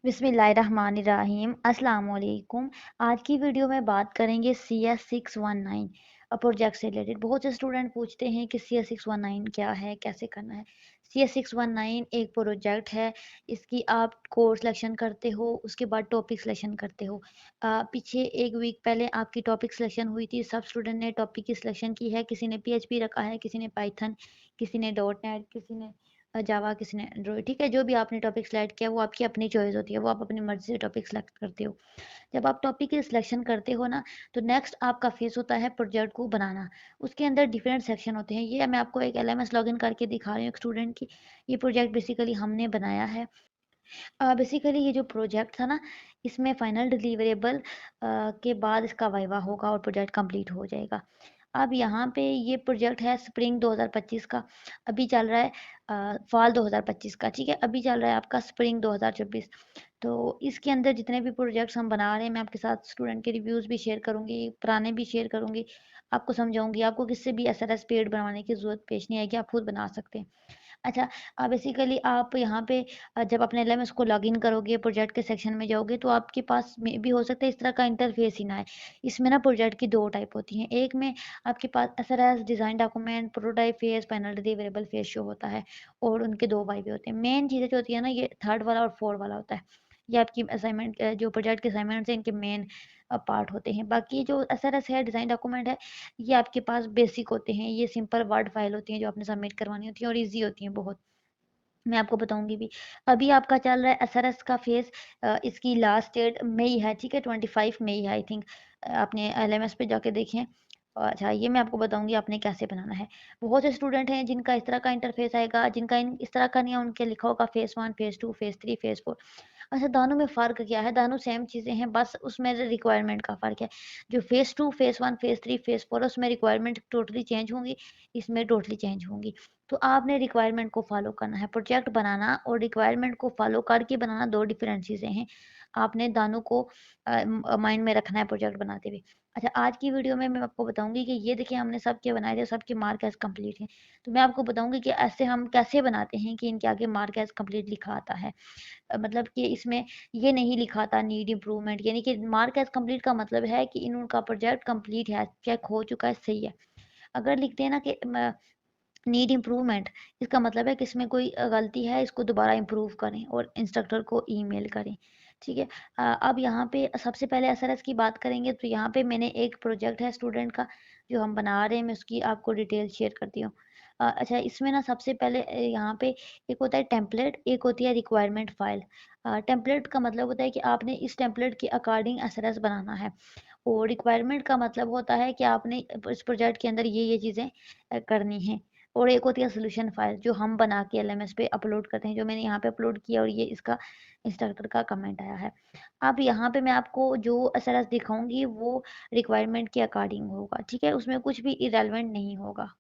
बिस्मिल्लाहिर्रहमानिर्रहीम अस्सलाम वालेकुम। आज की वीडियो में बात करेंगे CS619 प्रोजेक्ट से रिलेटेड। बहुत से स्टूडेंट पूछते हैं कि CS619 क्या है, कैसे करना है। CS619 एक प्रोजेक्ट है। इसकी आप कोर्स सिलेक्शन करते हो, उसके बाद टॉपिक सिलेक्शन करते हो। पीछे एक वीक पहले आपकी टॉपिक सिलेक्शन हुई थी, सब स्टूडेंट ने टॉपिक की सिलेक्शन की है। किसी ने PHP रखा है, किसी ने पाइथन, किसी ने .NET, किसी ने जावा, किसी ने एंड्रॉइड। ठीक है, जो भी आपने टॉपिक सेलेक्ट किया वो आपकी अपनी चॉइस होती है, वो आप अपनी मर्जी से टॉपिक सेलेक्ट करते हो। जब आप टॉपिक की सिलेक्शन करते हो ना, तो नेक्स्ट आपका फेस होता है प्रोजेक्ट को बनाना। उसके अंदर डिफरेंट सेक्शन होते हैं। ये मैं आपको एक LMS लॉगिन करके दिखा रही हूँ एक स्टूडेंट की। ये प्रोजेक्ट बेसिकली हमने बनाया है। बेसिकली ये जो प्रोजेक्ट था ना, इसमें फाइनल डिलीवरेबल के बाद इसका वाइवा होगा और प्रोजेक्ट कंप्लीट हो जाएगा। अब यहाँ पे ये प्रोजेक्ट है स्प्रिंग 2025 का। अभी चल रहा है फॉल 2025 का। ठीक है, अभी चल रहा है आपका स्प्रिंग 2024। तो इसके अंदर जितने भी प्रोजेक्ट्स हम बना रहे हैं, मैं आपके साथ स्टूडेंट के रिव्यूज़ भी शेयर करूँगी, पुराने भी शेयर करूँगी, आपको समझाऊंगी। आपको किससे भी SRS पेड बनवाने की ज़रूरत पेश नहीं आएगी, आप खुद बना सकते हैं। अच्छा, बेसिकली आप यहाँ पे जब अपने LMS को लॉगिन करोगे, प्रोजेक्ट के सेक्शन में जाओगे, तो आपके पास में भी हो सकता है इस तरह का इंटरफेस ही ना आए। इसमें ना प्रोजेक्ट की 2 टाइप होती हैं। एक में आपके पास SRS design document, prototype phase, final deliverable phase show होता है और उनके 2 वाइवे होते हैं। मेन चीज़ें जो होती है ना, ये 3rd वाला और 4th वाला होता है। ये आपकी असाइनमेंट जो प्रोजेक्ट के असाइनमेंट्स हैं, इनके मेन पार्ट होते हैं। बाकी जो SRS है, डिज़ाइन डॉक्यूमेंट है, ये आपके पास बेसिक होते हैं। ये सिंपल वर्ड फाइल होती हैं जो आपने सबमिट करवानी होती हैं और ईज़ी होती हैं बहुत। मैं आपको बताऊँगी भी। अभी आपका चल रहा है SRS का फ़ेज़। इसकी लास्ट डेट मई है, ठीक है? 25 मई है आई थिंक। आपने LMS पे जाके देखें। अच्छा, ये मैं आपको बताऊँगी आपने कैसे बनाना है। बहुत से स्टूडेंट हैं जिनका इस तरह का इंटरफ़ेस आएगा, जिनका इन इस तरह का नहीं है, उनके लिखा होगा फ़ेज़ 1, फ़ेज़ 2, फ़ेज़ 3, फ़ेज़ 4। अच्छा, दोनों में फ़र्क क्या है? दोनों सेम चीज़ें हैं, बस उसमें रिक्वायरमेंट का फ़र्क है। जो फ़ेज़ 2, फ़ेज़ 1, फ़ेज़ 3, फ़ेज़ 4 है, उसमें रिक्वायरमेंट टोटली चेंज होंगी, इसमें टोटली चेंज होंगी। तो आपने रिक्वायरमेंट को फॉलो करना है। प्रोजेक्ट बनाना और रिक्वायरमेंट को फॉलो करके बनाना 2 डिफरेंट चीज़ें हैं। आपने दोनों को माइंड में रखना है प्रोजेक्ट बनाते हुए। अच्छा, आज की वीडियो में मैं आपको बताऊँगी कि ये देखिए हमने सबके बनाए थे, सबके मार्क एज़ कंप्लीट हैं। तो मैं आपको बताऊँगी कि ऐसे हम कैसे बनाते हैं कि इनके आगे मार्क एज़ कंप्लीट लिखा आता है। मतलब कि इसमें ये नहीं लिखा आता नीड इम्प्रूवमेंट, यानी कि मार्क एज़ कंप्लीट का मतलब है कि इन उनका प्रोजेक्ट कंप्लीट है, चेक हो चुका है, सही है। अगर लिखते हैं ना कि नीड इम्प्रूवमेंट, इसका मतलब है कि इसमें कोई गलती है, इसको दोबारा इम्प्रूव करें और इंस्ट्रक्टर को ईमेल करें। ठीक है। अब यहाँ पे सबसे पहले SRS की बात करेंगे, तो यहाँ पे मैंने एक प्रोजेक्ट है स्टूडेंट का जो हम बना रहे हैं, मैं उसकी आपको डिटेल शेयर करती हूँ। अच्छा, इसमें ना सबसे पहले यहाँ पे एक होता है टेम्पलेट, एक होती है रिक्वायरमेंट फाइल। टेम्पलेट का मतलब होता है कि आपने इस टेम्पलेट के अकॉर्डिंग SRS बनाना है और रिक्वायरमेंट का मतलब होता है कि आपने इस प्रोजेक्ट के अंदर ये चीज़ें करनी हैं। और एक होती है सॉल्यूशन फाइल जो हम बना के LMS पे अपलोड करते हैं, जो मैंने यहाँ पे अपलोड किया और ये इसका इंस्ट्रक्टर का कमेंट आया है। अब यहाँ पे मैं आपको जो SRS दिखाऊंगी वो रिक्वायरमेंट के अकॉर्डिंग होगा, ठीक है? उसमें कुछ भी इरेलेवेंट नहीं होगा।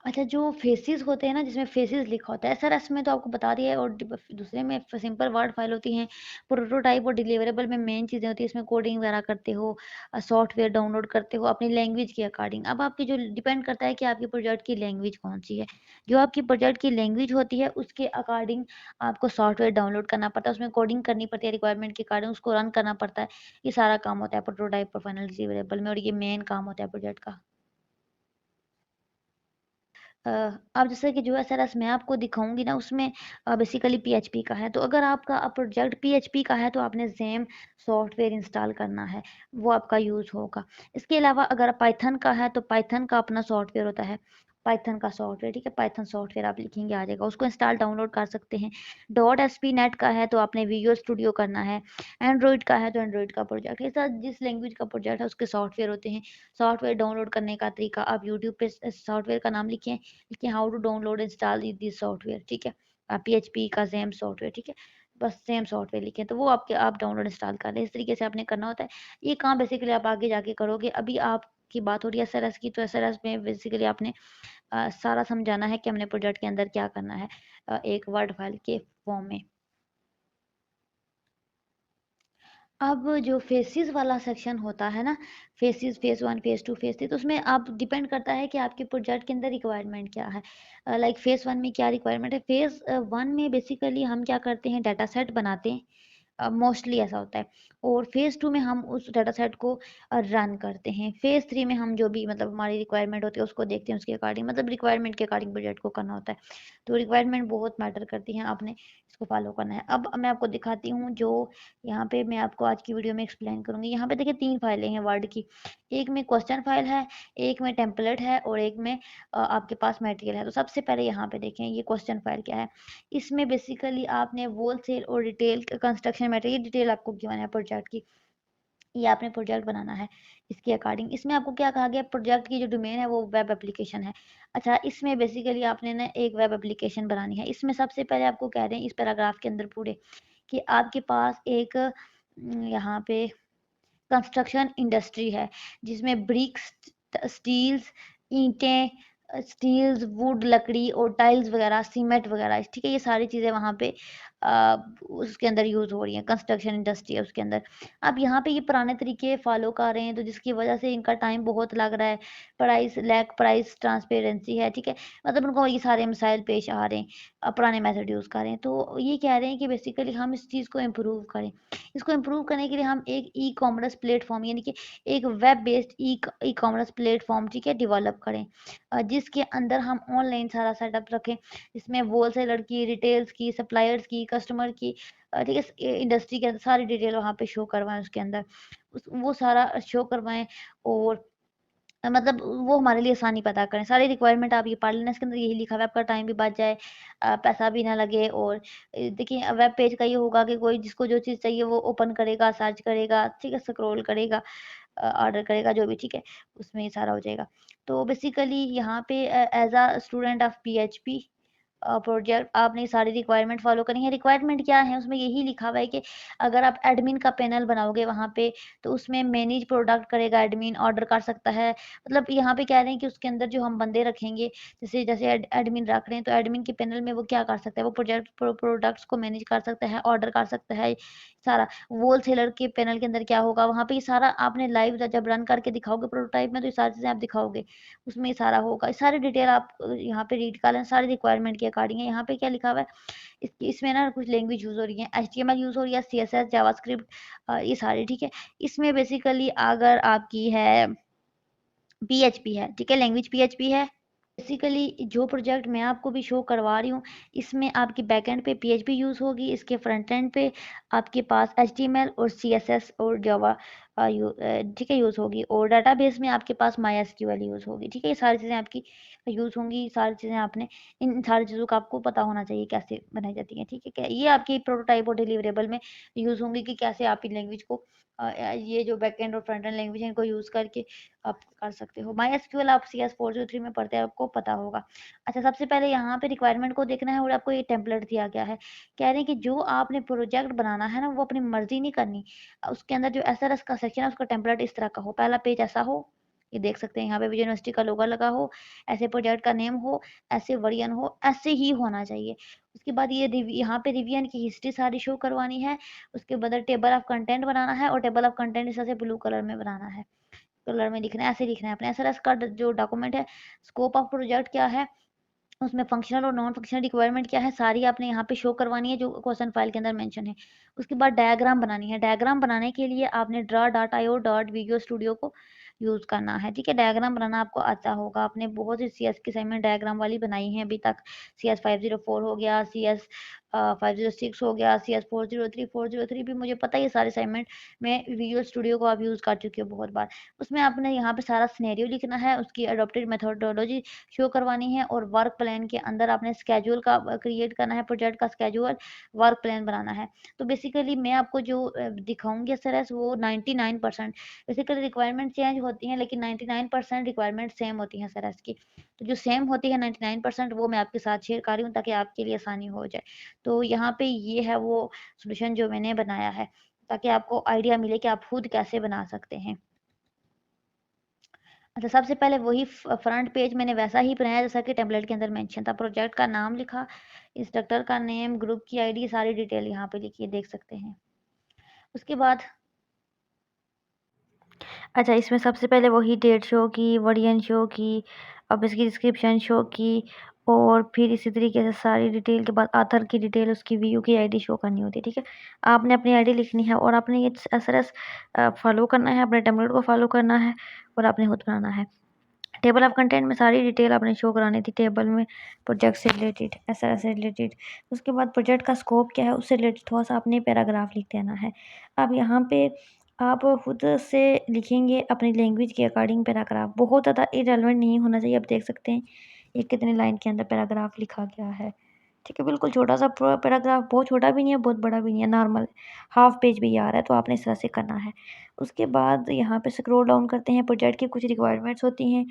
अच्छा, जो फेसेस होते हैं ना, जिसमें फेसेस लिखा होता है, SRS में तो आपको बता दिया है और दूसरे में सिंपल वर्ड फाइल होती हैं। प्रोटोटाइप और डिलीवरेबल में मेन चीज़ें होती हैं, इसमें कोडिंग वगैरह करते हो, सॉफ्टवेयर डाउनलोड करते हो अपनी लैंग्वेज के अकॉर्डिंग। अब आपकी जो डिपेंड करता है कि आपकी प्रोजेक्ट की लैंग्वेज कौन सी है। जो आपकी प्रोजेक्ट की लैंग्वेज होती है उसके अकॉर्डिंग आपको सॉफ्टवेयर डाउनलोड करना पड़ता है, उसमें कोडिंग करनी पड़ती है, रिक्वायरमेंट के अकॉर्डिंग उसको रन करना पड़ता है। ये सारा काम होता है प्रोटोटाइप और फाइनल डिलीवरेबल में और ये मेन काम होता है प्रोजेक्ट का। अ, अब जैसे कि जो SRS मैं आपको दिखाऊँगी ना, उसमें बेसिकली PHP का है। तो अगर आपका प्रोजेक्ट PHP का है तो आपने ज़ेम सॉफ्टवेयर इंस्टॉल करना है, वो आपका यूज़ होगा। इसके अलावा अगर पाइथन का है तो पाइथन का अपना सॉफ्टवेयर होता है, पाइथन का सॉफ्टवेयर, ठीक है? पाइथन सॉफ्टवेयर आप लिखेंगे आ जाएगा, उसको इंस्टॉल डाउनलोड कर सकते हैं। .SPNet का है तो आपने विजुअल स्टूडियो करना है। एंड्रॉइड का है तो एंड्रॉइड का प्रोजेक्ट है। ऐसा जिस लैंग्वेज का प्रोजेक्ट है उसके सॉफ्टवेयर होते हैं। सॉफ्टवेयर डाउनलोड करने का तरीका, आप यूट्यूब पे सॉफ्टवेयर का नाम लिखें कि how to download install this software, ठीक है? PHP का ज़ेम सॉफ्टवेयर, ठीक है? बस सेम सॉफ्टवेयर लिखें तो वो आपके आप डाउनलोड इंस्टॉल कर लें। इस तरीके से आपने करना होता है। ये काम बेसिकली आप आगे जाके करोगे। अभी आपकी बात हो रही है SRS की, तो SRS में बेसिकली आपने सारा समझाना है कि हमने प्रोजेक्ट के अंदर क्या करना है एक वर्ड फाइल के फॉर्म में। अब जो फेसिस वाला सेक्शन होता है ना, फेसिस फेज़ 1, फेज़ 2, फेज़ 3, तो उसमें आप डिपेंड करता है कि आपके प्रोजेक्ट के अंदर रिक्वायरमेंट क्या है। लाइक फेज़ 1 में क्या रिक्वायरमेंट है, फेज़ 1 में बेसिकली हम क्या करते हैं, डाटा सेट बनाते हैं। मोस्टली ऐसा होता है। और फेज़ 2 में हम उस डाटा सेट को रन करते हैं। फेज़ 3 में हम जो भी मतलब हमारी रिक्वायरमेंट होती है उसको देखते हैं, उसके अकॉर्डिंग मतलब रिक्वायरमेंट के अकॉर्डिंग प्रोजेक्ट को करना होता है। तो रिक्वायरमेंट बहुत मैटर करती है, आपने इसको फॉलो करना है। अब मैं आपको दिखाती हूँ जो यहाँ पे मैं आपको आज की वीडियो में एक्सप्लेन करूँगी। यहाँ पे देखिए 3 फाइलें हैं वर्ड की। एक में क्वेश्चन फाइल है, एक में टेम्पलेट है और एक में आपके पास मटेरियल है। तो सबसे पहले यहाँ पे देखें ये क्वेश्चन फाइल क्या है। इसमें बेसिकली आपने होलसेल और रिटेल कंस्ट्रक्शन मटेरियल डिटेल आपको गिवन है प्रोजेक्ट की। ये आपने प्रोजेक्ट बनाना है इसके अकॉर्डिंग। इसमें आपको क्या कहा गया, प्रोजेक्ट की जो डोमेन है वो वेब एप्लीकेशन है। अच्छा, इसमें बेसिकली आपने ना एक वेब एप्लीकेशन बनानी है। इसमें सबसे पहले आपको कह रहे हैं इस पैराग्राफ के अंदर पूरे कि आपके पास एक यहाँ पे कंस्ट्रक्शन इंडस्ट्री है जिसमें ब्रिक्स, स्टील्स, ईंटें, स्टील्स, वुड, लकड़ी और टाइल्स वगैरह, सीमेंट वगैरह, ठीक है, ये सारी चीज़ें वहाँ पे उसके अंदर यूज़ हो रही हैं, कंस्ट्रक्शन इंडस्ट्री है उसके अंदर। अब यहाँ पे ये पुराने तरीके फॉलो कर रहे हैं, तो जिसकी वजह से इनका टाइम बहुत लग रहा है, प्राइस लैक, प्राइस ट्रांसपेरेंसी है, ठीक है, मतलब उनको ये सारे मसाइल पेश आ रहे हैं, पुराने मेथड यूज़ कर रहे हैं। तो ये कह रहे हैं कि बेसिकली हम इस चीज़ को इम्प्रूव करें। इसको इम्प्रूव करने के लिए हम एक ई कॉमर्स प्लेटफॉर्म यानी कि एक web based e commerce platform, ठीक है, डेवलप करें, जिसके अंदर हम ऑनलाइन सारा सेटअप रखें, इसमें होलसेलर की, रिटेल्स की, सप्लायर्स की, कस्टमर की, ठीक है, इंडस्ट्री के अंदर सारी डिटेल वहाँ पे शो करवाएं, उसके अंदर वो सारा शो करवाएं। और मतलब वो हमारे लिए आसानी पैदा करें। सारी रिक्वायरमेंट आप ये पढ़ लेना, इसके अंदर यही लिखा हुआ है, आपका टाइम भी बच जाए, पैसा भी ना लगे। और देखिए वेब पेज का ये होगा कि कोई जिसको जो चीज़ चाहिए वो ओपन करेगा, सर्च करेगा, ठीक है, स्क्रॉल करेगा, ऑर्डर करेगा जो भी, ठीक है, उसमें ये सारा हो जाएगा। तो बेसिकली यहाँ पे as a student of PHP project आपने ये सारी रिक्वायरमेंट फॉलो करनी है। रिक्वायरमेंट क्या है, उसमें यही लिखा हुआ है कि अगर आप एडमिन का पैनल बनाओगे वहाँ पे, तो उसमें मैनेज प्रोडक्ट करेगा एडमिन, ऑर्डर कर सकता है। मतलब यहाँ पे कह रहे हैं कि उसके अंदर जो हम बंदे रखेंगे, जैसे जैसे एडमिन रख रहे हैं, तो एडमिन के पैनल में वो क्या कर सकता है, वो प्रोडक्ट्स को मैनेज कर सकता है, ऑर्डर कर सकता है सारा। होलसेलर के पैनल के अंदर क्या होगा, वहाँ पे ये सारा आपने लाइव जब रन करके दिखाओगे प्रोटोटाइप में, तो ये सारी चीज़ें आप दिखाओगे, उसमें ये सारा होगा। ये सारी डिटेल आप यहाँ पे रीड कर लें, सारी रिक्वायरमेंट के अकॉर्डिंग है। यहाँ पे क्या लिखा हुआ है, इसमें ना कुछ लैंग्वेज यूज़ हो रही है, एचटीएमएल यूज़ हो रही है, सीएसएस, जावास्क्रिप्ट, ये सारी, ठीक है। इसमें बेसिकली अगर आपकी है पीएचपी है, ठीक है, लैंग्वेज पीएचपी है। बेसिकली जो प्रोजेक्ट मैं आपको भी शो करवा रही हूँ, इसमें आपकी बैकएंड पे पीएचपी यूज़ होगी, इसके फ्रंट एंड पे आपके पास एचटीएमएल और सीएसएस और जावा ठीक है, यूज़ होगी। और डाटाबेस में आपके पास माईएसक्यूएल यूज़ होगी, ठीक है, ये सारी चीज़ें आपकी यूज़ होंगी। सारी चीज़ें आपने इन सारी चीज़ों का आपको पता होना चाहिए कैसे बनाई जाती हैं, ठीक है, क्या ये आपकी प्रोटोटाइप और डिलीवरेबल में यूज़ होंगी कि कैसे आप इन लैंग्वेज को ये जो बैकएंड और फ्रंट एंड लैंग्वेज है इनको यूज़ करके आप कर सकते हो। माईएसक्यूएल आप CS 403 में पढ़ते हैं, आपको पता होगा। अच्छा, सबसे पहले यहाँ पे रिक्वायरमेंट को देखना है और आपको ये टेम्पलेट दिया गया है। कह रहे हैं कि जो आपने प्रोजेक्ट बनाना है ना, वो अपनी मर्ज़ी नहीं करनी। उसके अंदर जो एसआरएस का सेक्शन है उसका टेम्पलेट इस तरह का हो। पहला पेज ऐसा हो, ये देख सकते हैं यहाँ पे विजय यूनिवर्सिटी का लोगो लगा हो, ऐसे प्रोजेक्ट का नेम हो, ऐसे वर्जन हो, ऐसे ही होना चाहिए। उसके बाद ये यहाँ पे रिवीजन की हिस्ट्री सारी शो करवानी है। उसके बाद टेबल ऑफ कंटेंट बनाना है और टेबल ऑफ कंटेंट इस तरह से ब्लू कलर में बनाना है। कलर में लिखना है, ऐसे लिखना है अपने। एसआरएस का जो डॉक्यूमेंट है, स्कोप ऑफ प्रोजेक्ट क्या है, उसमें फंक्शनल और नॉन फंक्शनल रिक्वायरमेंट क्या है, सारी आपने यहाँ पे शो करवानी है जो क्वेश्चन फाइल के अंदर मेंशन है। उसके बाद डायग्राम बनानी है। डायग्राम बनाने के लिए आपने draw.io स्टूडियो को यूज़ करना है, ठीक है। डायग्राम बनाना आपको आता होगा, आपने बहुत सी सीएस की असाइनमेंट डायग्राम वाली बनाई है अभी तक। CS 504 हो गया, CS 506 हो गया, CS 403 भी मुझे पता है, ये सारे असाइनमेंट में विजुअल स्टूडियो को आप यूज़ कर चुके हो बहुत बार। उसमें आपने यहाँ पे सारा सिनेरियो लिखना है, उसकी अडॉप्टेड मेथोडोलॉजी शो करवानी है और वर्क प्लान के अंदर आपने स्केड्यूल का क्रिएट करना है, प्रोजेक्ट का स्केड्यूल, वर्क प्लान बनाना है। तो बेसिकली मैं आपको जो दिखाऊंगी सर वो 99%, बेसिकली रिक्वायरमेंट चेंज होती हैं लेकिन 99% रिक्वायरमेंट सेम होती हैं सर की। तो जो सेम होती है 99% वो मैं आपके साथ शेयर कर रही हूँ ताकि आपके लिए आसानी हो जाए। तो यहाँ पे ये है वो सोल्यूशन जो मैंने बनाया है, ताकि आपको आइडिया मिले कि आप खुद कैसे बना सकते हैं। अच्छा, सबसे पहले वही फ्रंट पेज मैंने वैसा ही बनाया जैसा कि टेम्पलेट के अंदर मेंशन था। प्रोजेक्ट का नाम लिखा, इंस्ट्रक्टर का नेम, ग्रुप की आईडी, सारी डिटेल यहाँ पे लिखी है, देख सकते हैं। उसके बाद अच्छा, इसमें सबसे पहले वही डेट शो की, वर्जन शो की, अब इसकी डिस्क्रिप्शन शो की, और फिर इसी तरीके से सारी डिटेल के बाद ऑथर की डिटेल, उसकी व्यू की आईडी शो करनी होती है, ठीक है। आपने अपनी आईडी लिखनी है और आपने ये एसआरएस फॉलो करना है, अपने टेम्पलेट को फॉलो करना है और आपने खुद बनाना है। टेबल ऑफ कंटेंट में सारी डिटेल आपने शो करानी थी, टेबल में प्रोजेक्ट से रिलेटेड, एसआरएस से रिलेटेड। उसके बाद प्रोजेक्ट का स्कोप क्या है उससे रिलेटेड थोड़ा सा आपने पैराग्राफ लिख देना है। अब यहाँ पे आप खुद से लिखेंगे अपनी लैंग्वेज के अकॉर्डिंग पैराग्राफ, बहुत ज़्यादा इरेलेवेंट नहीं होना चाहिए। आप देख सकते हैं ये कितने लाइन के अंदर पैराग्राफ लिखा गया है, ठीक है। बिल्कुल छोटा सा पैराग्राफ, बहुत छोटा भी नहीं है बहुत बड़ा भी नहीं है, नॉर्मल हाफ पेज भी आ रहा है, तो आपने इस तरह से करना है। उसके बाद यहाँ पे स्क्रॉल डाउन करते हैं, प्रोजेक्ट की कुछ रिक्वायरमेंट्स होती हैं,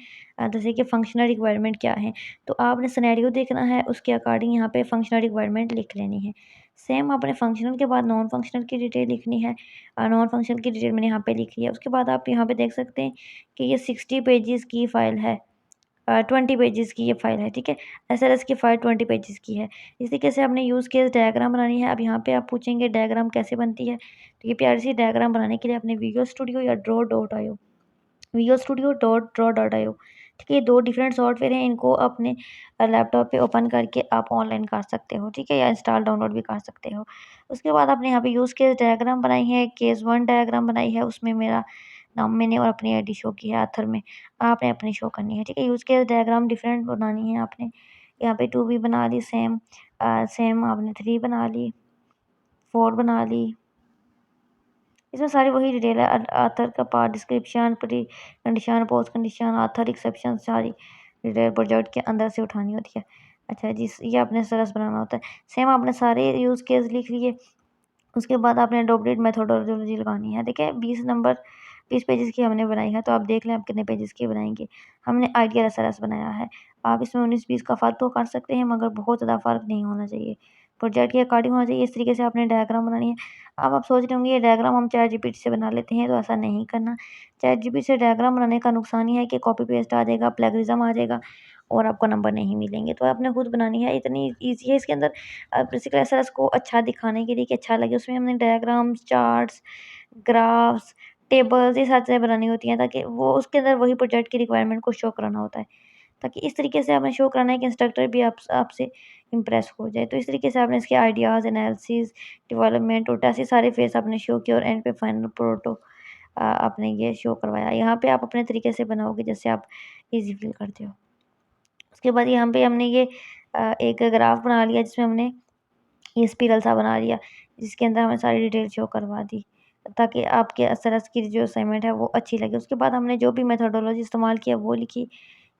जैसे कि फंक्शनल रिक्वायरमेंट क्या है, तो आपने सिनेरियो देखना है, उसके अकॉर्डिंग यहाँ पे फंक्शनल रिक्वायरमेंट लिख लेनी है। सेम आपने फंक्शनल के बाद नॉन फंक्शनल की डिटेल लिखनी है। नॉन फंक्शनल की डिटेल मैंने यहाँ पे लिखी है। उसके बाद आप यहाँ पे देख सकते हैं कि ये 60 पेजेस की फ़ाइल है, 20 पेजेस की ये फ़ाइल है, ठीक है। एसएलएस की फ़ाइल 20 पेजेस की है। इस तरीके से आपने यूज़ केस डायग्राम बनानी है। अब यहाँ पे आप पूछेंगे डायग्राम कैसे बनती है, तो ये प्यारी सी डायग्राम बनाने के लिए आपने विजुअल स्टूडियो या visual studio dot draw dot IO, ठीक है। ये 2 डिफरेंट सॉफ्टवेयर हैं, इनको अपने लैपटॉप पे ओपन करके आप ऑनलाइन कर सकते हो, ठीक है, या इंस्टॉल डाउनलोड भी कर सकते हो। उसके बाद आपने यहाँ पे यूज़ केस डायग्राम बनाई है, केस 1 डायग्राम बनाई है, उसमें मेरा नाम मैंने और अपनी आईडी शो की है ऑथर में, आपने अपनी शो करनी है, ठीक है। यूज़ केस डायग्राम डिफरेंट बनानी है आपने। यहाँ पे 2 भी बना ली सेम, सेम आपने 3 बना ली, 4 बना ली। इसमें सारी वही डिटेल है, ऑथर का part, description, pre condition, post condition, author, exception, सारी डिटेल प्रोजेक्ट के अंदर से उठानी होती है। अच्छा जी, ये आपने सरस बनाना होता है। सेम आपने सारे यूज़ केस लिख लिए। उसके बाद आपने एडोप्टेड मेथोडोलॉजी लगानी है। देखिए 20 पेजेस की हमने बनाई है, तो आप देख लें आप कितने पेजेस की बनाएंगे। हमने आइडियल एसआरएस बनाया है। आप इसमें 19-20 का फ़र्क तो कर सकते हैं, मगर बहुत ज़्यादा फ़र्क नहीं होना चाहिए। प्रोजेक्ट के अकॉर्डिंग होना चाहिए। इस तरीके से आपने डायग्राम बनानी है। अब आप सोच रहे होंगे ये डायग्राम हम चैट जीपीटी से बना लेते हैं, तो ऐसा नहीं करना। चैट जीपीटी से डायग्राम बनाने का नुकसान ये है कि कॉपी पेस्ट आ जाएगा, प्लेगरिज्म आ जाएगा और आपको नंबर नहीं मिलेंगे। तो आपने खुद बनानी है, इतनी ईज़ी है। इसके अंदर बेसिकली एसआरएस को अच्छा दिखाने के लिए कि अच्छा लगे, उसमें हमने डायग्राम्स, चार्ट्स, ग्राफ्स, टेबल्स, ये सारी चीज़ें बनानी होती हैं, ताकि वो उसके अंदर वही प्रोजेक्ट की रिक्वायरमेंट को शो कराना होता है। ताकि इस तरीके से आपने शो कराना है कि इंस्ट्रक्टर भी आपसे इम्प्रेस हो जाए। तो इस तरीके से आपने इसके आइडियाज़, एनालिसिस, डेवलपमेंट और ऐसे सारे फेस आपने शो किए और एंड पे फाइनल प्रोटो आपने ये शो करवाया। यहाँ पे आप अपने तरीके से बनाओगे जैसे आप ईज़ी फ़ील करते हो। उसके बाद यहाँ पे हमने ये एक ग्राफ बना लिया, जिसमें हमने ये स्पाइरल सा बना लिया, जिसके अंदर हमने सारी डिटेल शो करवा दी, ताकि आपके एसआरएस की जो असाइनमेंट है वो अच्छी लगे। उसके बाद हमने जो भी मेथोडोलॉजी इस्तेमाल किया वो लिखी।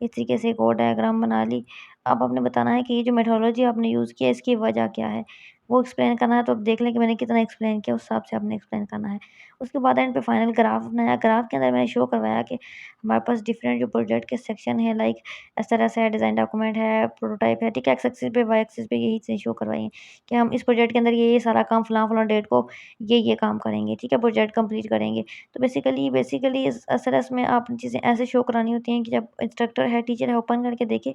इस तरीके से एक और डायग्राम बना ली। अब आपने बताना है कि ये जो मेथोडोलॉजी आपने यूज़ किया इसकी वजह क्या है, वो एक्सप्लेन करना है। तो आप देख लें कि मैंने कितना एक्सप्लेन किया, उस हिसाब से आपने एक्सप्लेन करना है। उसके बाद एंड पे फाइनल ग्राफ बनाया। ग्राफ के अंदर मैंने शो करवाया कि हमारे पास डिफरेंट जो प्रोजेक्ट के सेक्शन है, लाइक एसआरएस है, डिज़ाइन डॉक्यूमेंट है, प्रोटोटाइप है, ठीक है। एक्स एक्सिस पे, वाई एक्सिस पे यही चीज़ें शो करवाई हैं कि हम इस प्रोजेक्ट के अंदर ये सारा काम फलां-फलां डेट को ये काम करेंगे, ठीक है, प्रोजेक्ट कंप्लीट करेंगे। तो बेसिकली इस एसआरएस में आप चीज़ें ऐसे शो करानी होती हैं कि जब इंस्ट्रक्टर है, टीचर है, ओपन करके देखे,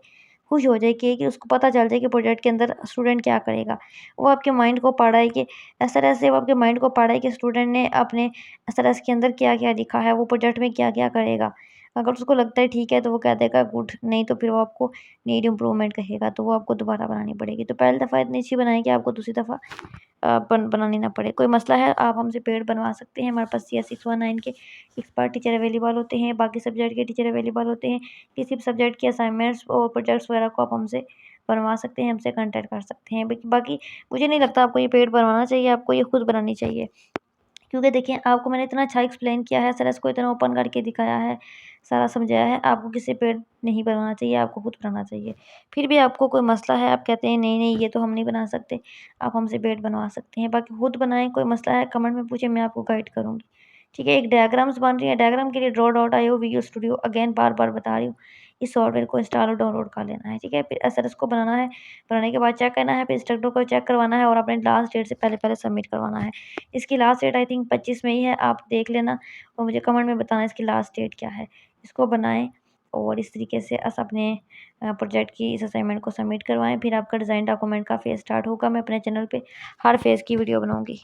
खुश हो जाए कि उसको पता चल जाए कि प्रोजेक्ट के अंदर स्टूडेंट क्या करेगा। वो आपके माइंड को पढ़ा है कि एसआरएस से वो आपके माइंड को पढ़ा है कि स्टूडेंट ने अपने एसआरएस के अंदर क्या-क्या लिखा है, वो प्रोजेक्ट में क्या-क्या करेगा। अगर उसको लगता है ठीक है, तो वो कह देगा गुड, नहीं तो फिर वो आपको नीड इम्प्रूवमेंट कहेगा, तो वो आपको दोबारा बनानी पड़ेगी। तो पहली दफ़ा इतनी अच्छी बनाएँ कि आपको दूसरी दफ़ा बनानी ना पड़े। कोई मसला है आप हमसे पेड बनवा सकते हैं। हमारे पास CS 619 के एक्सपर्ट टीचर अवेलेबल होते हैं, बाकी सब्जेक्ट के टीचर अवेलेबल होते हैं। किसी भी सब्जेक्ट के असाइनमेंट्स और प्रोजेक्ट्स वगैरह को आप हमसे बनवा सकते हैं, हमसे कॉन्टैक्ट कर सकते हैं। बाकी मुझे नहीं लगता आपको ये पेड बनवाना चाहिए, आपको ये खुद बनानी चाहिए। क्योंकि देखिए आपको मैंने इतना अच्छा एक्सप्लेन किया है, सर इसको इतना ओपन करके दिखाया है, सारा समझाया है, आपको किसी पे नहीं बनवाना चाहिए, आपको खुद बनाना चाहिए। फिर भी आपको कोई मसला है, आप कहते हैं नहीं ये तो हम नहीं बना सकते, आप हमसे पेड बनवा सकते हैं। बाकी खुद बनाएँ, कोई मसला है कमेंट में पूछें, मैं आपको गाइड करूँगी। ठीक है, एक डायग्राम्स बन रही है, डायग्राम के लिए draw dot IO video studio, again बार-बार बता रही हूँ, इस सॉफ्टवेयर को इंस्टॉल और डाउनलोड कर लेना है, ठीक है। फिर एसआरएस को बनाना है, बनाने के बाद चेक करना है, फिर इंस्ट्रक्टर को चेक करवाना है और अपने लास्ट डेट से पहले-पहले सबमिट करवाना है। इसकी लास्ट डेट आई थिंक 25 मई है, आप देख लेना और मुझे कमेंट में बताना इसकी लास्ट डेट क्या है। इसको बनाएँ और इस तरीके से अपने प्रोजेक्ट की इस असाइनमेंट को सबमिट करवाएँ, फिर आपका डिज़ाइन डॉक्यूमेंट का फेज़ स्टार्ट होगा। मैं अपने चैनल पे हर फेज़ की वीडियो बनाऊँगी।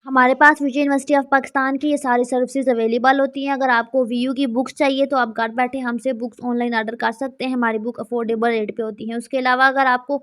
हमारे पास विजय यूनिवर्सिटी ऑफ पाकिस्तान की ये सारी सर्विसेज अवेलेबल होती हैं। अगर आपको वीयू की बुक्स चाहिए तो आप घर बैठे हमसे बुक्स ऑनलाइन ऑर्डर कर सकते हैं। हमारी बुक अफोर्डेबल रेट पे होती हैं। उसके अलावा अगर आपको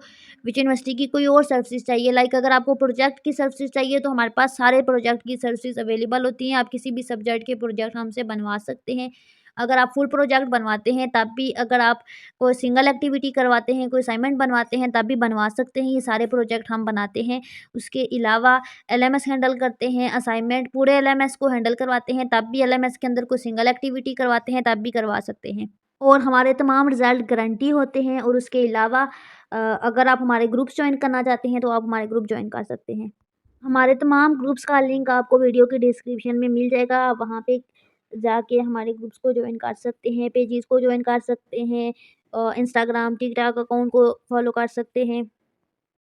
विजय यूनिवर्सिटी की कोई और सर्विसेज चाहिए, लाइक अगर आपको प्रोजेक्ट की सर्विसेज चाहिए तो हमारे पास सारे प्रोजेक्ट की सर्विसेज अवेलेबल होती हैं। आप किसी भी सब्जेक्ट के प्रोजेक्ट हमसे बनवा सकते हैं। अगर आप फुल प्रोजेक्ट बनवाते हैं तब भी, अगर आप कोई सिंगल एक्टिविटी करवाते हैं, कोई असाइनमेंट बनवाते हैं तब भी बनवा सकते हैं। ये सारे प्रोजेक्ट हम बनाते हैं। उसके अलावा एलएमएस हैंडल करते हैं, असाइनमेंट पूरे एलएमएस को हैंडल करवाते हैं, तब भी एलएमएस के अंदर कोई सिंगल एक्टिविटी करवाते हैं तब भी करवा सकते हैं। और हमारे तमाम रिज़ल्ट गारंटी होते हैं। और उसके अलावा अगर आप हमारे ग्रुप्स जॉइन करना चाहते हैं तो आप हमारे ग्रुप जॉइन कर सकते हैं। हमारे तमाम ग्रुप्स का लिंक आपको वीडियो के डिस्क्रिप्शन में मिल जाएगा। आप वहाँ पे जाके हमारे ग्रुप्स को जॉइन कर सकते हैं, पेजेस को जॉइन कर सकते हैं, इंस्टाग्राम, टिकटॉक अकाउंट को फॉलो कर सकते हैं।